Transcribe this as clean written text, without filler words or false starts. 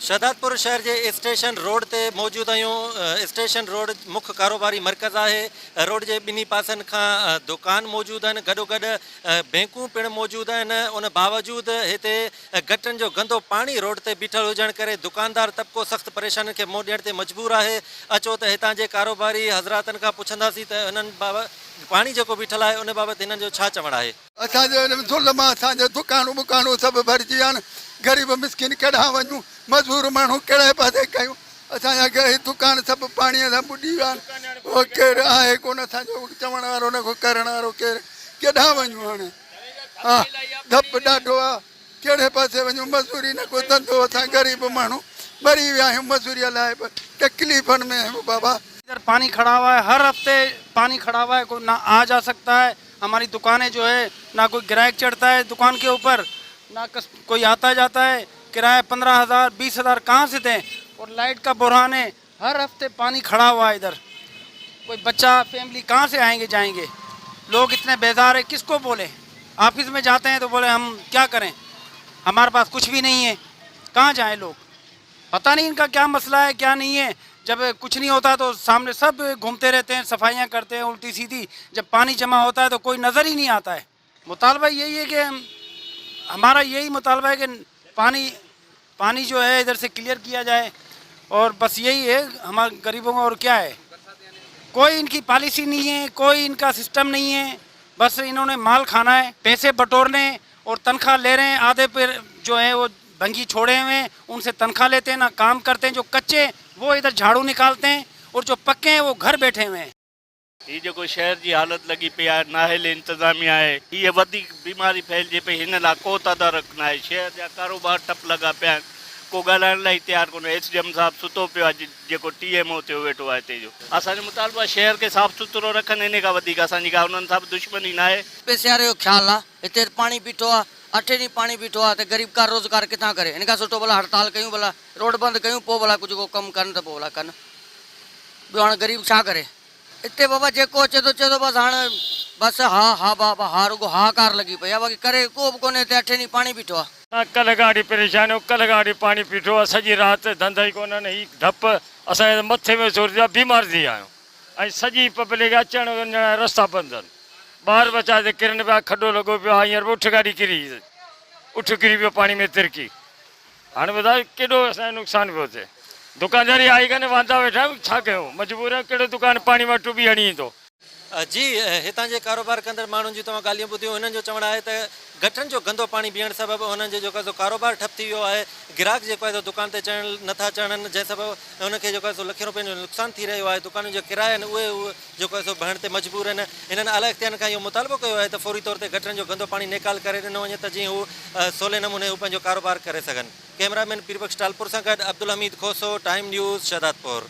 शहदादपुर शहर के station road ते मौजूद आहियूं। स्टेशन रोड मुख्य कारोबारी मरकज़ है। रोड के ॿिन्ही पासन खां दुकान मौजूद आहिनि, गॾोगॾु बैंकूं पिणु मौजूद आहिनि। उन बावजूद हिते गटरनि जो गंदो पाणी रोड ते बीठल हुजण करे दुकानदार तबिको सख़्तु परेशानी खे मुंहुं ॾियण ते मजबूर आहे। अचो त हितां जे कारोबारी हज़रातनि खां पुछंदासीं त हिननि बाबति पाणी जेको बीठल आहे उन बाबति हिननि जो छा चवणु आहे। असांजे ज़ुल्म असांजे दुकानूं बुकानूं सभु भरिजी विया आहिनि। ग़रीब मिसकिन केॾांहुं वञूं, मज़दूर माण्हू कहिड़े पासे कयूं। असांजा दुकान सभु पाणीअ सां ॿुॾी विया आहिनि। उहो केरु आहे कोन असांजो चवण वारो, न को करण वारो केरु। केॾांहुं वञूं हाणे? हा, धप ॾाढो आहे। कहिड़े पासे वञूं? मज़दूरी न को धंधो। असां ग़रीब माण्हू मरी विया आहियूं मज़दूरीअ लाइ, तकलीफ़नि में आहियूं बाबा। इधर पानी खड़ा हुआ है, हर हफ्ते पानी खड़ा हुआ है, कोई ना आ जा सकता है। हमारी दुकानें जो है ना कोई ग्राहक चढ़ता है दुकान के ऊपर, ना कोई आता जाता है। किराया 15,000 20,000 कहाँ से दें? और लाइट का बुरहान है, हर हफ्ते पानी खड़ा हुआ है इधर। कोई बच्चा फैमिली कहाँ से आएंगे जाएंगे? लोग इतने बेजार है, किसको बोले? ऑफिस में जाते हैं तो बोले हम क्या करें, हमारे पास कुछ भी नहीं है, कहाँ जाएँ लोग? पता नहीं इनका क्या मसला है क्या नहीं है। जब कुछ नहीं होता तो सामने सब घूमते रहते हैं, सफाइयाँ करते हैं उल्टी सीधी। जब पानी जमा होता है तो कोई नज़र ही नहीं आता है। मुतालबा यही है कि हमारा यही मुतालबा है कि पानी जो है इधर से क्लियर किया जाए, और बस यही है हमारे गरीबों का। और क्या है, कोई इनकी पॉलिसी नहीं है, कोई इनका सिस्टम नहीं है। बस इन्होंने माल खाना है, पैसे बटोरने और तनख्वाह ले रहे हैं। आधे पर जो है वो भंगी छोड़े हुए हैं, उनसे तनख्वाह लेते हैं, ना काम करते हैं। जो कच्चे वो इधर झाड़ू निकालते हैं, और जो पक्के हैं वो घर बैठे हुए हैं। ये जो शहर की हालत लगी पई आहे, नाहिल इंतजामिया है, ये वधिक बीमारी फैलजे पई, हिन लाइ को तदारक न आहे। शहर जा कारोबार ठप लगा पिया आहिनि, को ॻाल्हाइण लाइ तयारु कोन्हे। एसडीएम साहब सुतो पियो आहे, जेको टीएमओ थियो वेठो आहे हिते जो। असांजो मुतालबो शहर के साफ़ सुथरो रखनि, इन खां वधीक असांजी का हुननि सां दुश्मनी न आहे। पैसे वारे जो ख़्यालु आहे, हिते पाणी बीठो आहे, 8 ॾींहं पाणी बीठो आहे, त ग़रीब का रोज़गार किथां करे? इन खां सुठो भला हड़ताल कयूं, भला रोड बंदि कयूं, पोइ भला कुझु को कमु कनि त पोइ भला कनि। ॿियो हाणे ग़रीब छा करे? हिते बाबा जेको अचे थो चए थो बसि हाणे बसि हा हा बाबा हा, रुगो हाहाकार लॻी पई आहे, बाक़ी करे को बि कोन्हे। हिते 8 ॾींहं पाणी बीठो आहे। कल गाड़ी परेशान हो, कल गाड़ी पानी पीठो आहे, सॼी राति धंधा ई कोन्हनि। ही डप असांजे मथे में सूर जा बीमार थी विया आहियूं, ऐं सॼी पब्लिक अचण वञण रस्ता बंदि आहिनि। ॿार बचा ते किरनि पिया, खॾो लॻो पियो आहे, हींअर उठ गाॾी किरी, उठ किरी पियो पाणी में तिरकी। हाणे ॿुधायो केॾो असांजो नुक़सानु पियो थिए। दुकानदारी आई कान्हे, वांदा वेठा आहियूं, छा कयूं? मजबूर आहे, कहिड़ो दुकान पाणी वटि बि हणी ईंदो। जी, हितां जे कारोबार कंदड़ माण्हुनि जी तव्हां ॻाल्हियूं ॿुधियूं। हिननि जो चवणु आहे त गटरनि जो गंदो पाणी बीहण सबबु हुननि जो जेको आहे कारोबार ठप थी वियो आहे। ग्राहक जेको आहे दुकान ते नथा चढ़नि, जंहिं सबबु हुनखे जेको आहे लखनि रुपयनि जो नुक़सानु थी रहियो आहे। दुकानुनि जो किराया आहिनि उहे जेको आहे भरण ते मजबूर आहिनि। हिननि अलाए थियनि खां इहो मुतालबो कयो आहे त फौरी तौर ते गटरनि जो गंदो पाणी निकाल करे ॾिनो वञे, त जीअं हू सवले नमूने हू पंहिंजो कारोबार करे सघनि। कैमरामैन पीरबख्श टालपुर सां गॾु अब्दुल हमीद खोसो, टाइम न्यूज़, शहदादपुर।